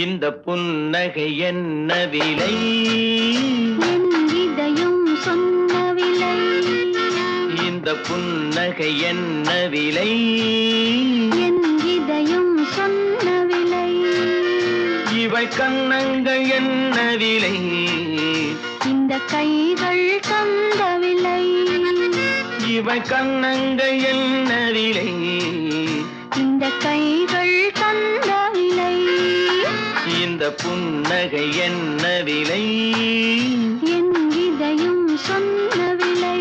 இந்த புன்னகை என்ன விலை? என் இதயம் சொன்ன விலை. இந்த புன்னகை என்ன விலை? என் இதயம் சொன்ன விலை. இவள் கன்னங்கள் என்ன விலை? இந்த கைகள் தந்த விலை. இவள் கன்னங்கள் என்ன விலை? இந்த கைகள் தந்த விலை. இந்த புன்னகை என்ன விலை? என் இதயம் சொன்ன விலை.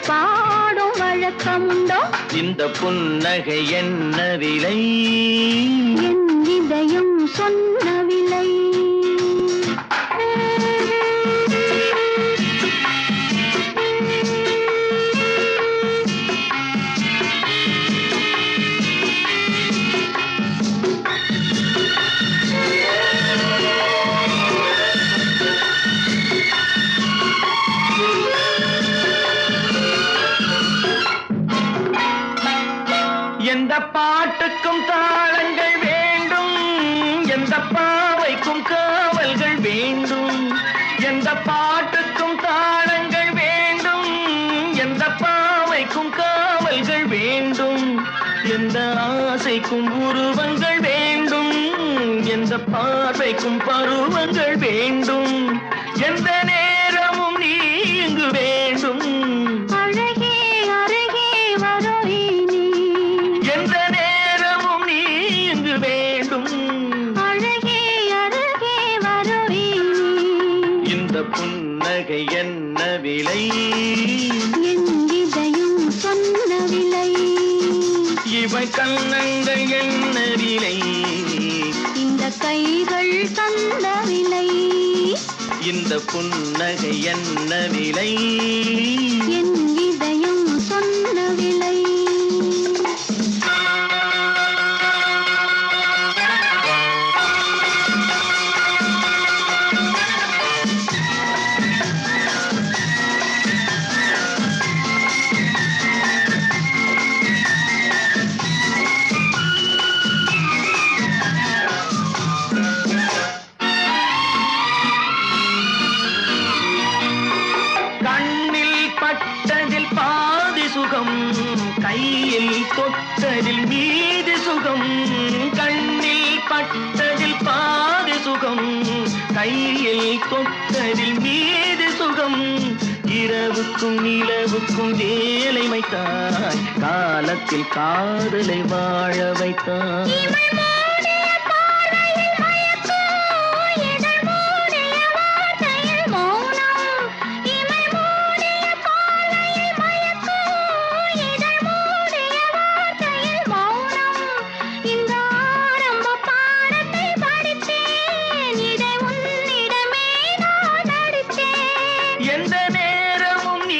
பாடும் வழக்கமுண்டோ? இந்த புன்னகை என்ன விலை? என் இதயம் சொன்ன விலை. எந்த பாட்டுக்கும் தாளங்கள் வேண்டும், எந்த பாவைக்கும் காவல்கள் வேண்டும். எந்த பாட்டுக்கும் தாளங்கள் வேண்டும், எந்த பாவைக்கும் காவல்கள் வேண்டும். எந்த ஆசைக்கும் உருவங்கள் வேண்டும், எந்த பார்வைக்கும் பருவங்கள் வேண்டும். எந்த நேரமும் நீ இங்கு வேண்டும். அழகே அருகே வருவே நீ. எந்த நேரமும் நீ இங்கு வேண்டும். அழகே அருகே வருவே நீ. இந்த புன்னகை என்ன விலை? என் இதயம் சொன்ன விலை. இவை கன்னங்கள் என்ன விலை? இந்த கைகள் தந்த விலை. இந்த புன்னகை என்ன விலை? என் இதயம் சொன்ன விலை. பட்டதில் பாதி சுகம், கையில் தொட்டதில் மீதி சுகம். கண்ணில் பட்டதில் பாதி சுகம், கையில் தொட்டதில் மீதி சுகம். இரவுக்கும் நிலவுக்கும் வேலை வைத்தாய், காலத்தில் காதலை வாழ வைத்தாய். எந்த நேரமும் நீ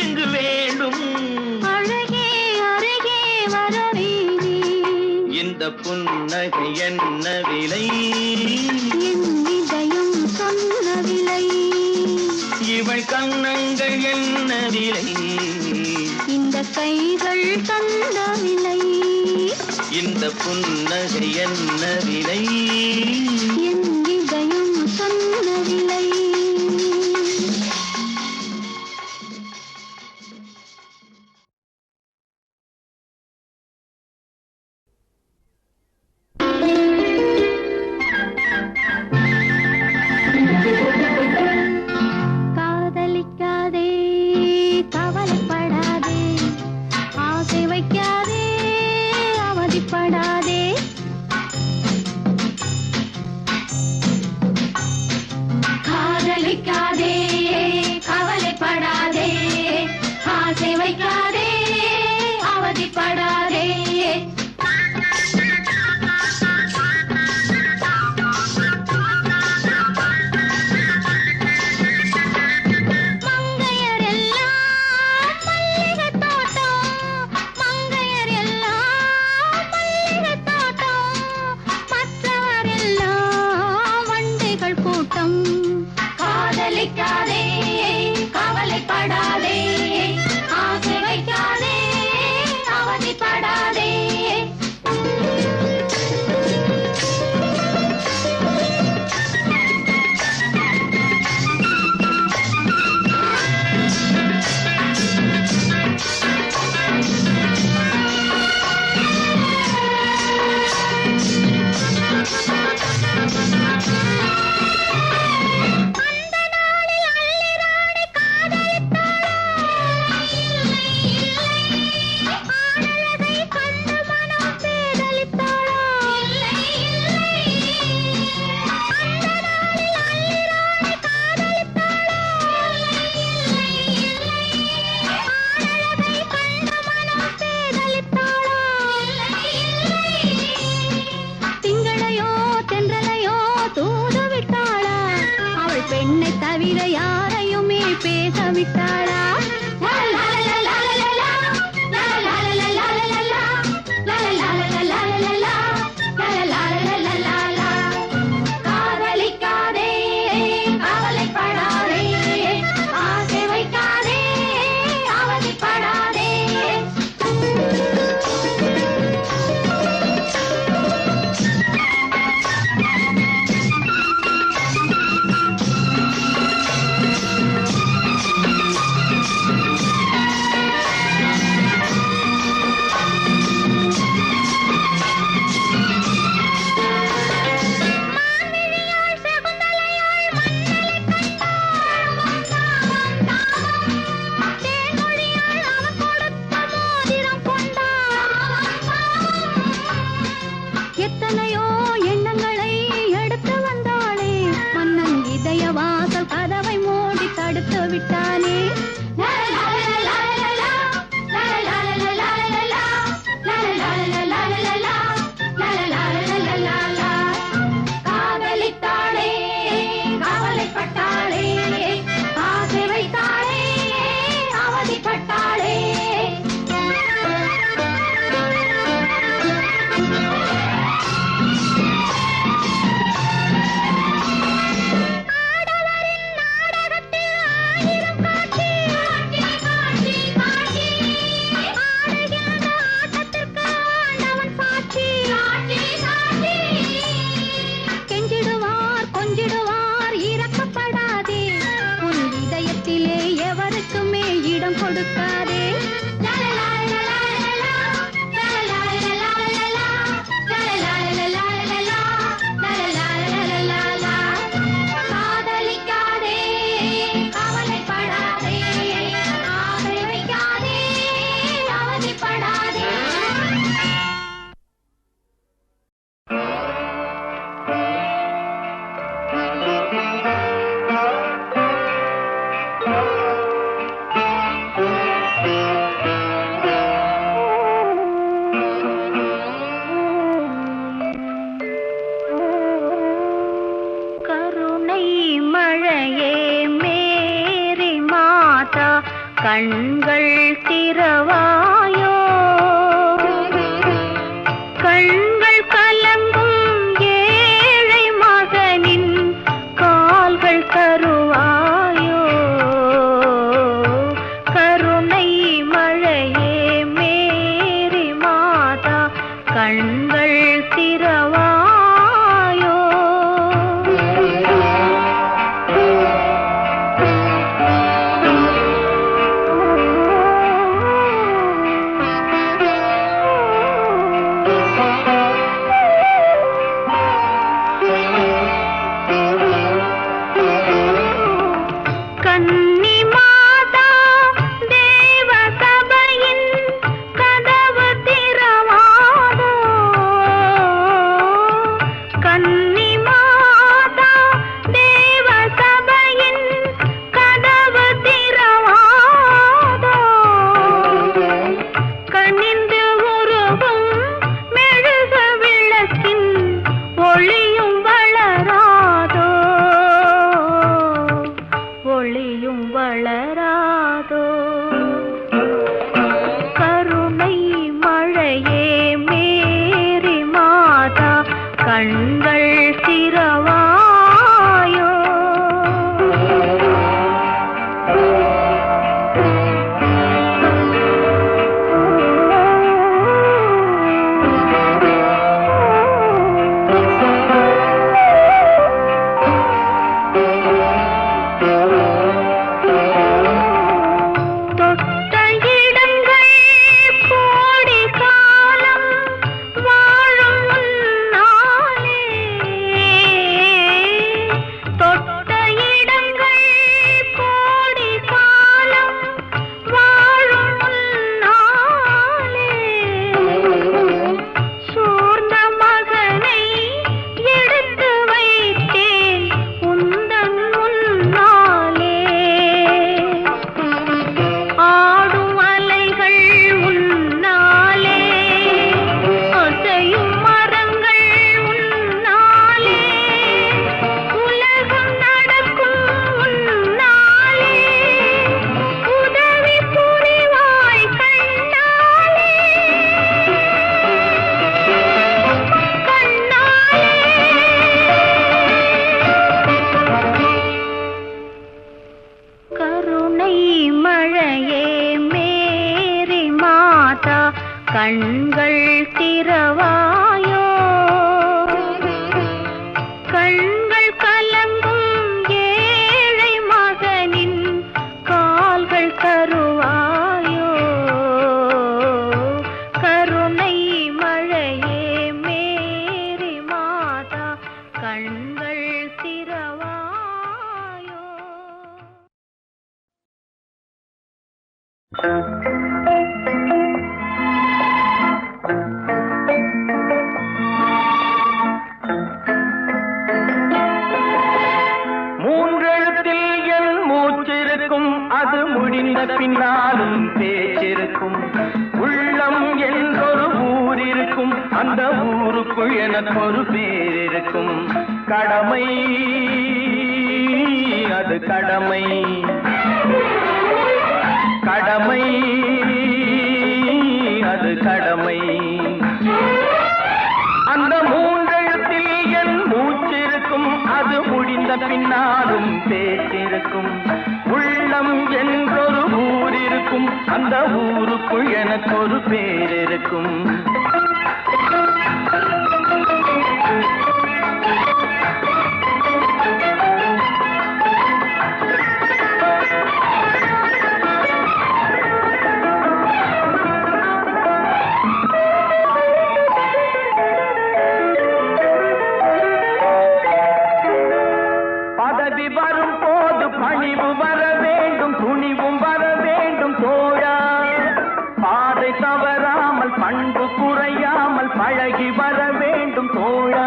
இங்கு வேண்டும். அழகே அருகே வரவே நீ. இந்த புன்னகை என்ன விலை? என் இதயம் சொன்ன விலை. இவள் கன்னங்கள் என்ன விலை? இந்த கைகள் தந்த விலை. இந்த புன்னகை என்ன விலை? என் இதயம் சொன்ன விலை. காதலிக்காதே, கவலைப்படாதே, ஆசை வைக்காதே, அவதிப்படாதே. வைக்காதே கவலைப்படாதே ஆசை வைக்காதே அவதிப்படாதே பெண்ணை தவிர யாரையுமே பேச விட்டாளா காதலிக்காதே கவலைப்படாதே ஆசை வைக்காதே அவதிப்படாதே எத்தனையோ எண்ணங்களை எடுத்து வந்தாளே மன்னன் இதய வாசல் கதவை மூடி தடுத்து விட்டானே காதலித்தாளே கவலைப்பட்டாளே ஆசை வைத்தாளே அவதிப்பட்டாளே கெஞ்சிடுவார் கொஞ்சிடுவார் இரக்கப்படாதே உன் இதயத்திலே எவருக்குமே இடம் கொடுக்காதே காதலிக்காதே கவலைப்படாதே ஆசை வைக்காதே அவதிப்படாதே கருணை மழையே மேரி மாதா கண்கள் திறவாயோ கண்கள் கலங்கும் ஏழை மகனின் கால்கள் தருவாயோ கருணை மழையே மேரி மாதா கண்கள் திறவாயோ கன்னி மாதா தேவ சபையின் கதவு திறவாதோ கன்னி மாதா தேவ சபையின் கதவு திறவாதோ கண்ணிந்து உருகும் மெழுகு விளக்கின் ஒளியும் வளராதோ ஒளியும் வளராதோ கருணை மழையே மேரி மாதா கண்கள் திறவாயோ கண்கள் திறவாயோ கண்கள் கலங்கும் ஏழை மகனின் கால்கள் தருவாயோ கருணை மழையே மேரி மாதா கண்கள் திறவாயோ. மூன்றெழுத்தில் என் மூச்சிருக்கும் அது முடிந்த பின்னாலும் பேச்சிருக்கும் உள்ளம் என்றொரு ஊர் இருக்கும் அந்த ஊருக்குள் எனக்கு ஒரு பேர் இருக்கும் கடமை அது கடமை கடமை அது கடமை அந்த மூன்றெழுத்தில் என் மூச்சிருக்கும் அது முடிந்த பின்னாலும் பேச்சிருக்கும் உள்ளம் என்றொரு ஊர் இருக்கும் அந்த ஊருக்குள் எனக்கு ஒரு பேர் இருக்கும் வரும் போது பணிவு வர வேண்டும் துணிவும் வர வேண்டும் தோழா பாதை தவறாமல் பண்பு குறையாமல் பழகி வர வேண்டும் தோழா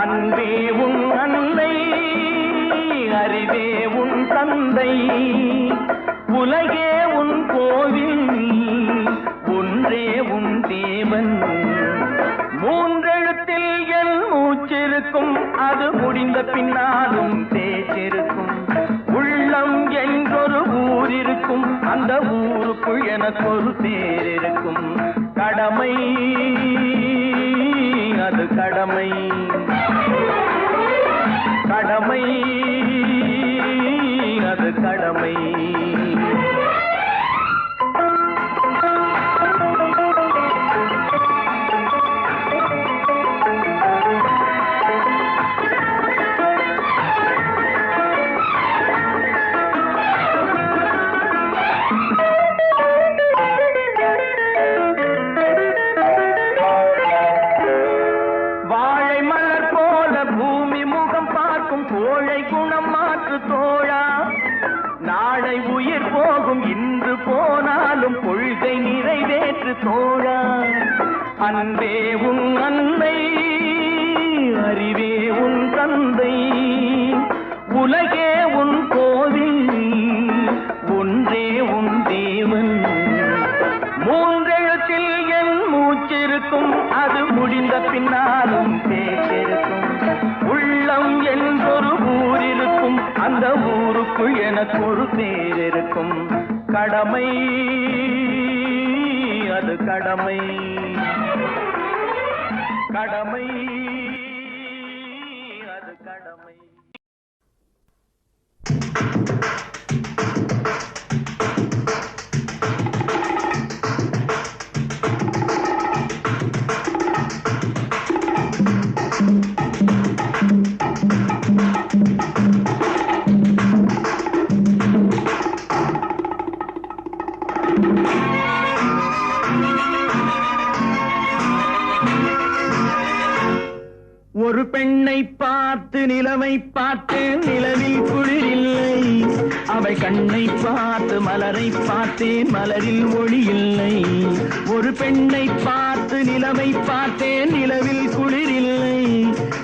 அன்பே உன் அன்னை அறிவே உன் தந்தை உலகே உன் கோவில் ஒன்றே உன் தேவன் மூன்றெழுத்தில் என் மூச்சிருக்கும் அது முடிந்த பின்னாலும் பேச்சிருக்கும் உள்ளம் என்றொரு ஊர் இருக்கும் அந்த ஊருக்குள் எனக்கு ஒரு பேர் இருக்கும் கடமை அது கடமை கடமை அது கடமை கோழை குணம் மாற்று தோழா நாளை உயிர் போகும் இன்று போனாலும் கொள்கை நிறைவேற்று தோழா அன்பே உன் அன்னை அறிவே உன் தந்தை உலகே உன் கோவில் ஒன்றே உன் தேவன் மூன்றெழுத்தில் என் மூச்சிருக்கும் அது முடிந்த பின்னாலும் பேச்சிருக்கும் உள்ளம் என்றொரு ஊர் இருக்கும் அந்த ஊருக்குள் எனக்கு ஒரு பேர் இருக்கும் கடமை அது கடமை கடமை அது கடமை. ஒரு பெண்ணை பார்த்து நிலவை பார்த்து நிலவில் குளிரில்லை அவை கண்ணை பார்த்து மலரை பார்த்தேன் மலரில் ஒளி இல்லை ஒரு பெண்ணை பார்த்து நிலவை பார்த்தேன் நிலவில் குளிரில்லை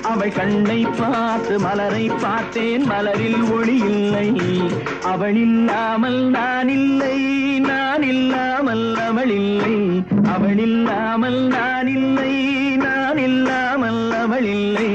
அவை கண்ணை பார்த்து மலரை பார்த்தேன் மலரில் ஒளி இல்லை அவள் இல்லாமல் நான் இல்லை நான் இல்லாமல் அவள் இல்லை அவள் இல்லாமல் நான் இல்லை நான் இல்லாமல் அவள் இல்லை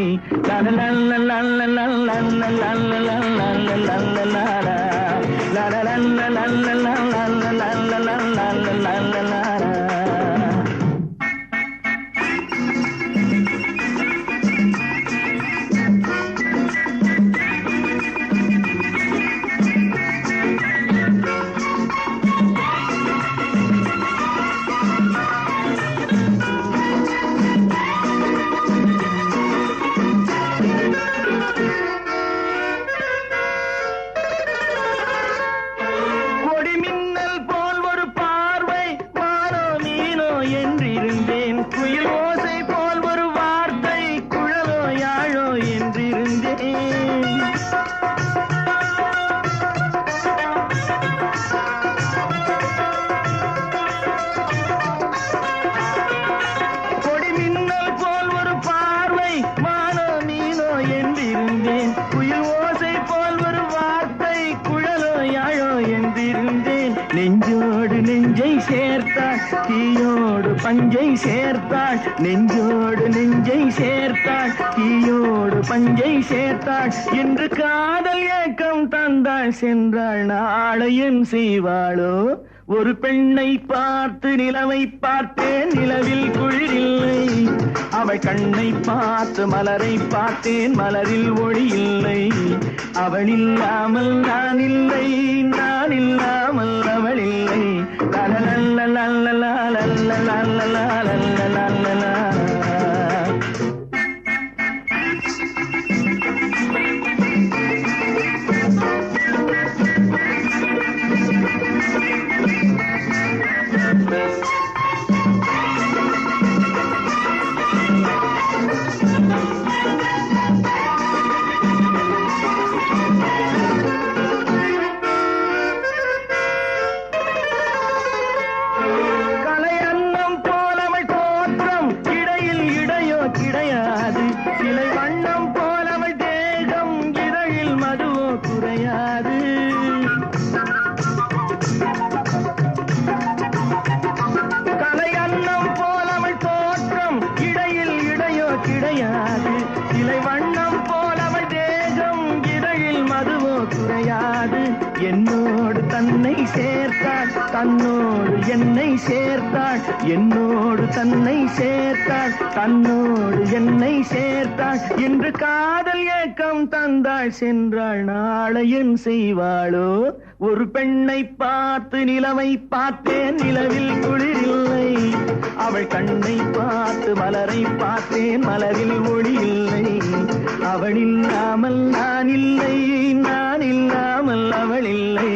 பஞ்சை சேர்த்தாள், நெஞ்சோடு நெஞ்சை சேர்த்தாள், தீயோடு பஞ்சை சேர்த்தாள். இன்று காதல் ஏக்கம் தந்தாள், சென்றாள், நாளையும் செய்வாளோ? ஒரு பெண்ணை பார்த்து நிலவை பார்த்தேன், நிலவில் குளிரில்லை. அவள் கண்ணை பார்த்து மலரை பார்த்தேன், மலரில் ஒளி இல்லை. அவள் இல்லாமல் நான் இல்லை, நான் இல்லாமல் அவள் இல்லை. கிடையாது, சிலை வண்ணம் போலவள் தேகம், இதழில் மதுவோ குறையாது. கலை அன்னம் போலவள் தோற்றம், இடையில் இடையோ கிடையாது, சிலை வண்ணம் போலவள் தேகம், இதழில் மதுவோ குறையாது. என்னோடு தன்னை சேர்த்தாள், தன்னோடு என்னை சேர்த்தாள், என்னோடு தன்னை சேர்த்தாள், தன்னோடு என்னை சேர்த்தாள். இன்று காதல் ஏக்கம் தந்தாள், சென்றாள், நாளையும் செய்வாளோ? ஒரு பெண்ணை பார்த்து நிலவை பார்த்தேன், நிலவில் குளிரில்லை. அவள் கண்ணை பார்த்து மலரை பார்த்தேன், மலரில் ஒளி இல்லை. அவள் இல்லாமல் நான் இல்லை, நான் இல்லாமல் அவள் இல்லை.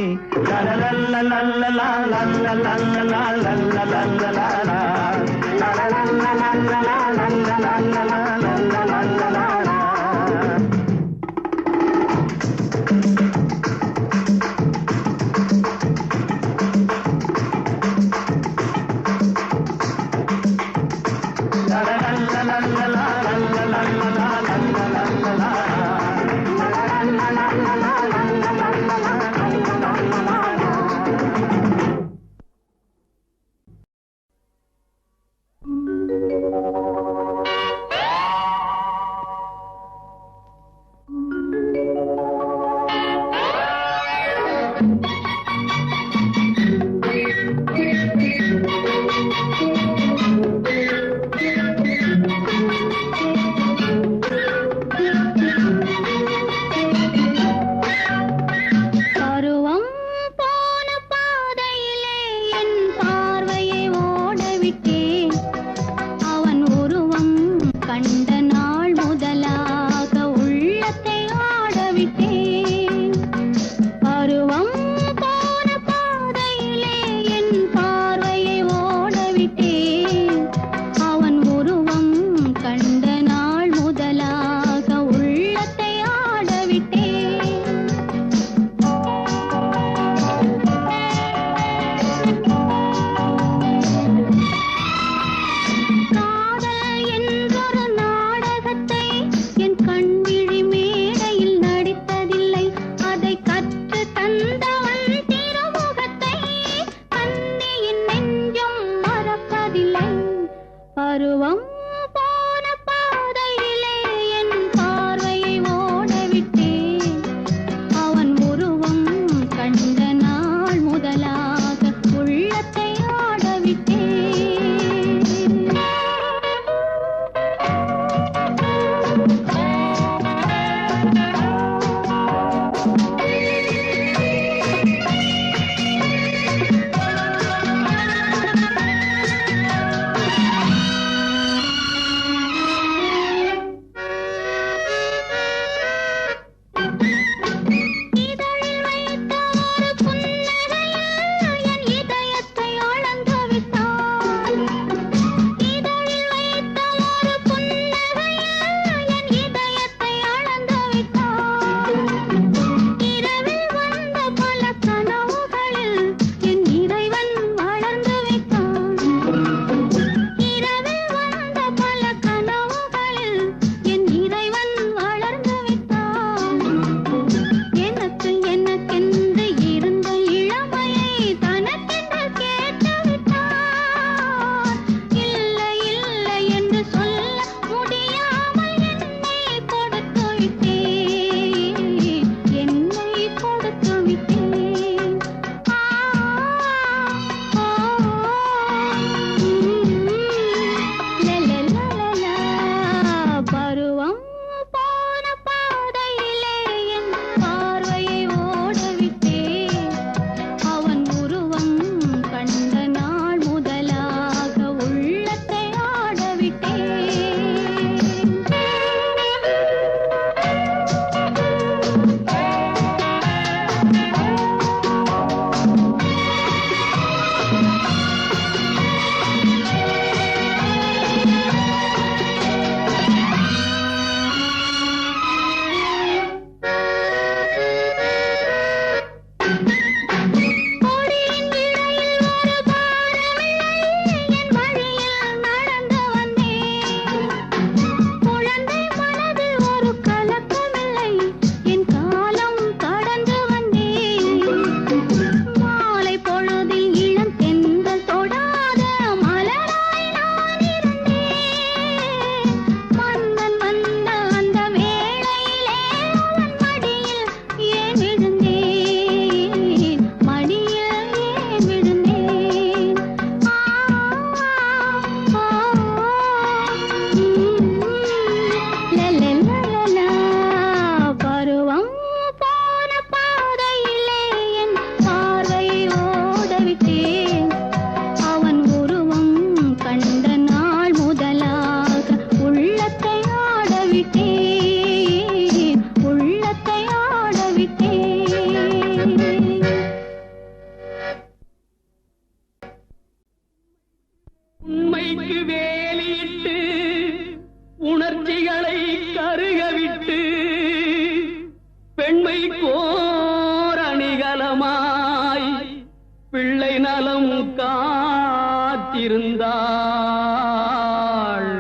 காத்திருந்தாள்,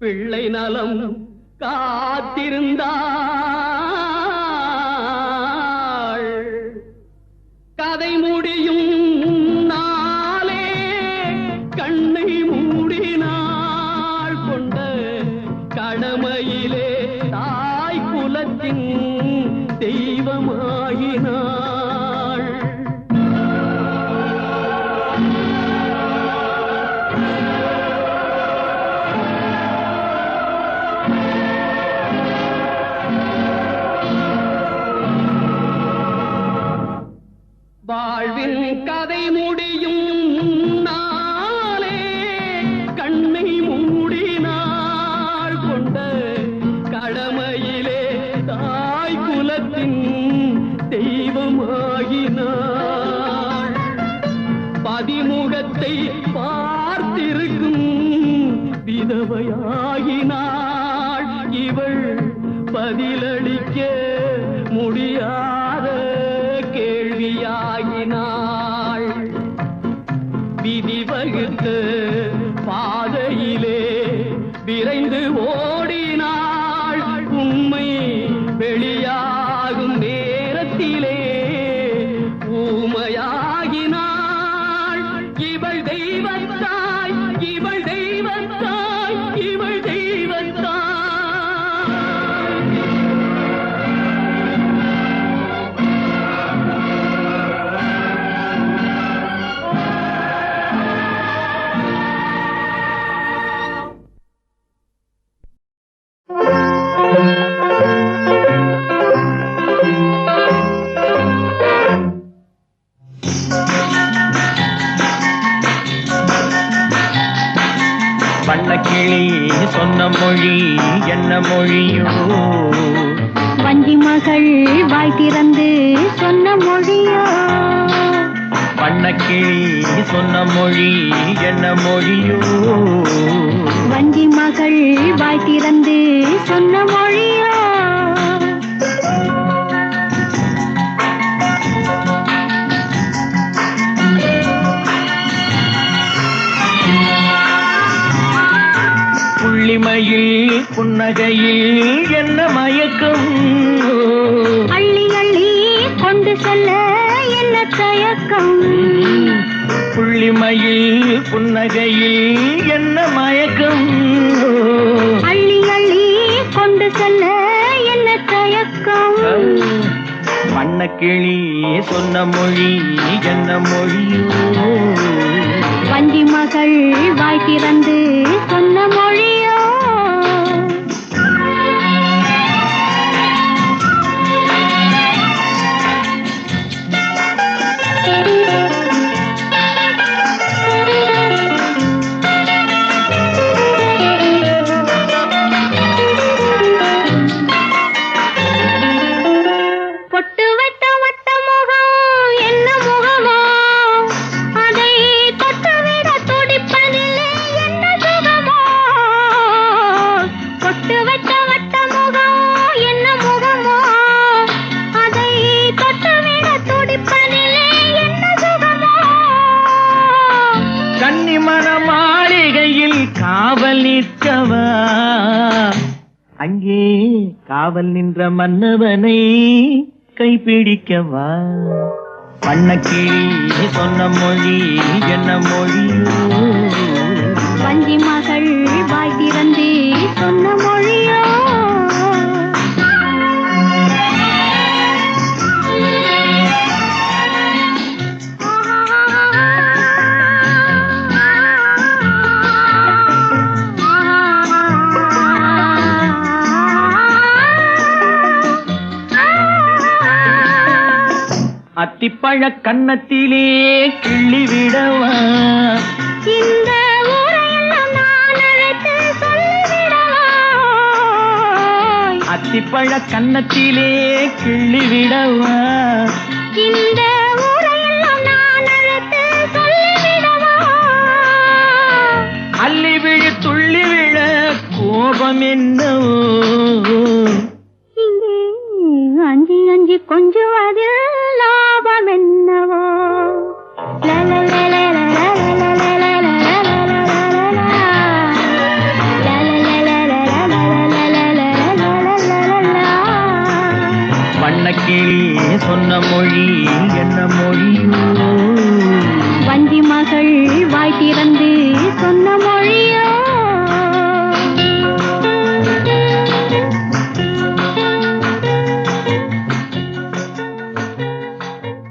பிள்ளை நலம் காத்திருந்தாள். கதை முடியும் நாளே கண்ணை மூடினாள், கொண்ட கடமையிலே தாய் குலத்தின் தெய்வமாகினாள். வாழ்வின் கதை முடியும் நாளே கண்ணை மூடினாள், கொண்ட கடமையிலே தாய் குலத்தின் தெய்வமாகினாள். பதிமுகத்தை பார்த்திருக்கும் விதவையாகினாள். இவள் பதிலளிக்க முடியாத கேள்வியாகினாள். விதி வகுத்த பாதையிலே விரைந்து ஓடினாள். உண்மை வெளியாகும் நேரத்திலே ஊமையாகினாள். இவள் தெய்வத்தாய், இவள் தெய்வத்தாய், இவள் தெய்வத்தாய். வண்ணக்கிளி சொன்ன மொழி என்ன மொழியோ? வஞ்சி மகள் வாய் திறந்து சொன்ன மொழியோ? வண்ணக்கிளி சொன்ன மொழி என்ன மொழியோ? வஞ்சி மகள் வாய் திறந்து சொன்ன மொழியோ? புள்ளிமையில் புன்னகையில் என்ன மயக்கம்? அள்ளி அள்ளி கொண்டு செல்ல என்ன தயக்கம்? புள்ளிமையில் புன்னகையில் என்ன மயக்கம்? அள்ளி அள்ளி கொண்டு செல்ல என்ன தயக்கம்? வண்ணக்கிளி சொன்ன மொழி என்ன மொழியோ? வஞ்சி மகள் வாய் திறந்து சொன்ன மொழியோ? பொட்டு வைத்த வட்ட முகம் என்ன முகமோ? அதை தொட்டுவிட துடிப்பதில்லை என்ன சுகமோ? பொட்டு வைத்த வட்ட முகம் என்ன முகமோ? அதை தொட்டுவிட துடிப்பதில்லை என்ன சுகமோ? கன்னிமண மாளிகையில் காவல் நிற்கவா? அங்கே காவல் நின்ற மன்னவனை கைப்பிடிக்கவா? வண்ணக்கிளி சொன்ன மொழி என்ன மொழியோ? வஞ்சி மகள் வாய் திறந்து சொன்ன மொழியோ? அத்திப்பழ கன்னத்திலே கிள்ளி விடவா? இந்த ஊரையெல்லாம் நான் அழைத்து சொல்லிவிடவா? அத்திப்பழ கன்னத்திலே கிள்ளி விடவா? இந்த ஊரையெல்லாம் நான் அழைத்து சொல்லிவிடவா? அள்ளி விழு துள்ளி விழ கோபம் என்னவோ? இங்கே அஞ்சி அஞ்சி கொஞ்சுவதில் லாபம் என்னவோ? லலலல கிளி சொன்ன மொழி என்ன மொழியோ